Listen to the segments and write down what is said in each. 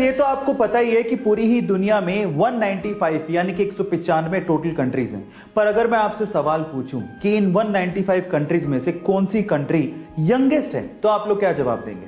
ये तो आपको पता ही है कि पूरी ही दुनिया में 195 यानी कि 195 टोटल कंट्रीज हैं। पर अगर मैं आपसे सवाल पूछूं कि इन 195 कंट्रीज में से कौन सी कंट्री यंगेस्ट है, तो आप लोग क्या जवाब देंगे?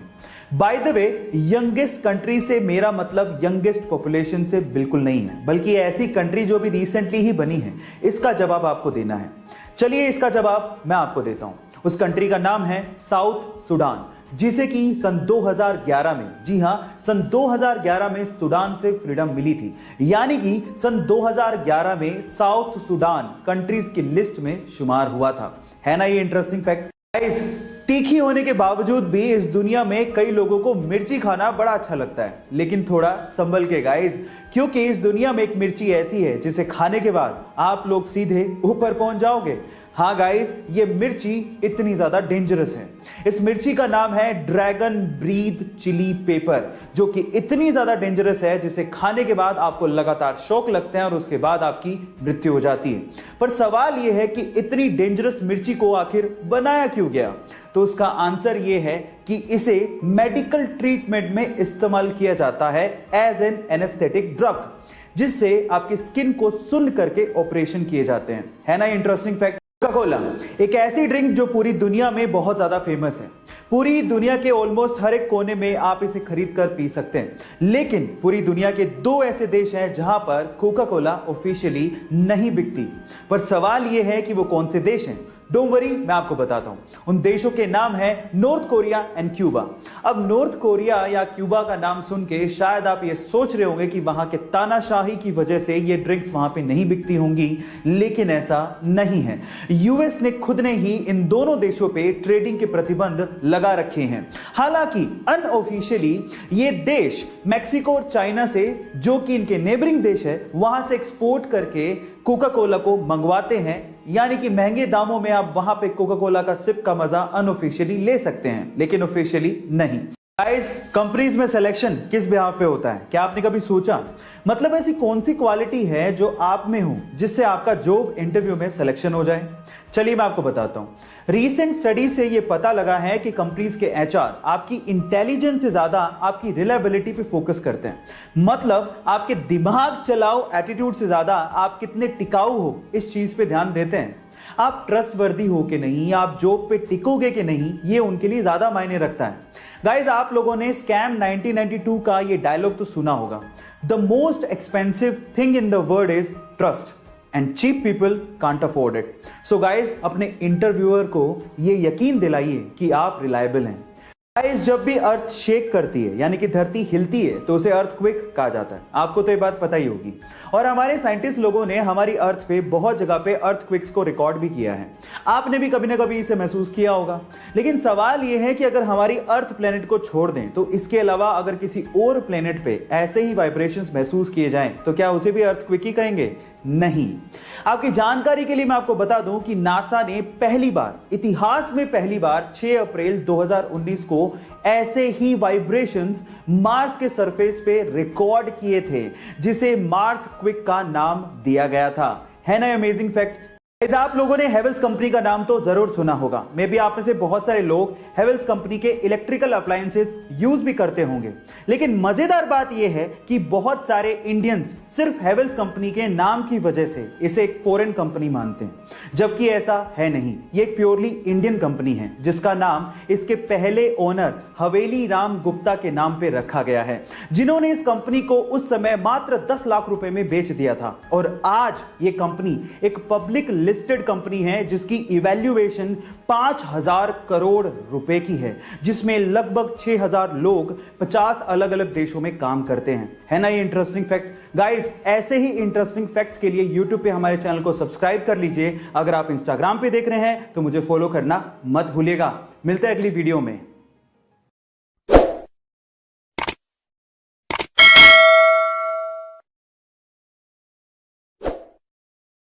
By the way, youngest country से मेरा मतलब यंगेस्ट पॉपुलेशन से बिल्कुल नहीं है, बल्कि ऐसी कंट्री जो भी रिसेंटली ही बनी है, इसका जवाब आपको देना है। चलिए इसका जवाब मैं आपको देता हूं। उस कंट्री का नाम है साउथ सूडान, जिसे कि सन 2011 में, जी हां, सन 2011 में सूडान से फ्रीडम मिली थी। यानी कि सन 2011 में साउथ सूडान कंट्रीज की लिस्ट में शुमार हुआ था। है ना ये इंटरेस्टिंग फैक्ट? तीखी होने के बावजूद भी इस दुनिया में कई लोगों को मिर्ची खाना बड़ा अच्छा लगता है, लेकिन थोड़ा संभल के गाइस, क्योंकि इस दुनिया में एक मिर्ची ऐसी है जिसे खाने के बाद आप लोग सीधे ऊपर पहुंच जाओगे। हाँ गाइस, ये मिर्ची इतनी ज्यादा डेंजरस है। इस मिर्ची का नाम है ड्रैगन ब्रीथ चिली पेपर, जो कि इतनी ज्यादा डेंजरस है जिसे खाने के बाद आपको लगातार शौक लगते हैं और उसके बाद आपकी मृत्यु हो जाती है। पर सवाल यह है कि इतनी डेंजरस मिर्ची को आखिर बनाया क्यों गया? तो उसका आंसर यह है कि इसे मेडिकल ट्रीटमेंट में इस्तेमाल किया जाता है एज एन एनेस्थेटिक ड्रग, जिससे आपकी स्किन को सुन्न करके ऑपरेशन किए जाते हैं। है ना इंटरेस्टिंग फैक्ट? कोका कोला एक ऐसी ड्रिंक जो पूरी दुनिया में बहुत ज्यादा फेमस है। पूरी दुनिया के ऑलमोस्ट हर एक कोने में आप इसे खरीद कर पी सकते हैं, लेकिन पूरी दुनिया के 2 ऐसे देश हैं जहां पर कोका कोला ऑफिशियली नहीं बिकती। पर सवाल यह है कि वो कौन से देश हैं? डोंट वरी, मैं आपको बताता हूं। उन देशों के नाम है नॉर्थ कोरिया एंड क्यूबा। अब नॉर्थ कोरिया या क्यूबा का नाम सुन के शायद आप ये सोच रहे होंगे कि वहां के तानाशाही की वजह से ये ड्रिंक्स वहां पे नहीं बिकती होंगी, लेकिन ऐसा नहीं है। यूएस ने खुद ने ही इन दोनों देशों पे ट्रेडिंग के प्रतिबंध लगा रखे हैं। हालांकि अनऑफिशियली ये देश मैक्सिको और चाइना से, जो कि इनके नेबरिंग देश है, वहां से एक्सपोर्ट करके कोका कोला को मंगवाते हैं। यानी कि महंगे दामों में आप वहां पे कोका कोला का सिप का मजा अनऑफिशियली ले सकते हैं, लेकिन ऑफिशियली नहीं। गाइस, कंपनीज में सिलेक्शन किस बिहाव पे होता है? क्या आपने कभी सोचा? मतलब ऐसी कौन सी क्वालिटी है जो आप में हो जिससे आपका जॉब इंटरव्यू में सिलेक्शन हो जाए? चलिए मैं आपको बताता हूं। रीसेंट स्टडी से यह पता लगा है कि कंपनीज के एचआर आपकी इंटेलिजेंस से ज्यादा आपकी रिलायबिलिटी पे फोकस करते हैं। मतलब आपके दिमाग चलाओ एटीट्यूड से ज्यादा आप कितने टिकाऊ हो इस चीज पे ध्यान देते हैं। आप ट्रस्टवर्दी हो कि नहीं, आप जॉब पे टिकोगे कि नहीं, ये उनके लिए ज्यादा मायने रखता है। गाइस, आप लोगों ने स्कैम 1992 का ये डायलॉग तो सुना होगा, the most expensive thing in the world is trust and cheap people can't afford it. So guys, अपने इंटरव्यूअर को ये यकीन दिलाइए कि आप रिलायबल हैं। गाइस, जब भी अर्थ शेक करती है यानी कि धरती हिलती है तो उसे अर्थक्वेक कहा जाता है। आपको तो ये बात पता ही होगी। और हमारे साइंटिस्ट लोगों ने हमारी अर्थ पे बहुत जगह पे अर्थक्वेक्स को रिकॉर्ड भी किया है। आपने भी कभी ना कभी इसे महसूस किया होगा। लेकिन सवाल यह है कि अगर हमारी अर्थ प्लेनेट को छोड़ दें तो इसके अलावा अगर किसी और प्लेनेट पे ऐसे ही वाइब्रेशंस महसूस किए जाएं तो क्या उसे भी अर्थक्वेक ही कहेंगे? नहीं। आपकी जानकारी के लिए मैं आपको बता दूं कि नासा ने पहली बार, इतिहास में पहली बार 6 अप्रैल 2019 को ऐसे ही वाइब्रेशंस मार्स के सरफेस पे रिकॉर्ड किए थे, जिसे मार्स क्विक का नाम दिया गया था। है ना अमेजिंग फैक्ट? आप लोगों ने हेवेल्स कंपनी का नाम तो जरूर सुना होगा। मे बी आप में से बहुत सारे लोग हेवेल्स कंपनी के इलेक्ट्रिकल अप्लायंसेस यूज भी करते होंगे। लेकिन मजेदार बात यह है कि बहुत सारे इंडियंस सिर्फ हेवेल्स कंपनी के नाम की वजह से इसे एक फॉरेन कंपनी मानते हैं, जबकि ऐसा है नहीं। ये एक प्योरली इंडियन कंपनी है जिसका नाम इसके पहले ओनर हवेली राम गुप्ता के नाम पे रखा गया है, जिन्होंने इस कंपनी को उस समय मात्र 10 लाख रुपए में बेच दिया था। और आज ये कंपनी एक पब्लिक लिस्टेड कंपनी है जिसकी इवैल्यूएशन 5000 करोड़ रुपए की है, जिसमें लगभग 6000 लोग 50 अलग अलग देशों में काम करते हैं। है ना ये इंटरेस्टिंग फैक्ट? गाइस, ऐसे ही इंटरेस्टिंग फैक्ट्स के लिए YouTube पे हमारे चैनल को सब्सक्राइब कर लीजिए। अगर आप इंस्टाग्राम पे देख रहे हैं तो मुझे फॉलो करना मत भूलिएगा। मिलते हैं अगली वीडियो में।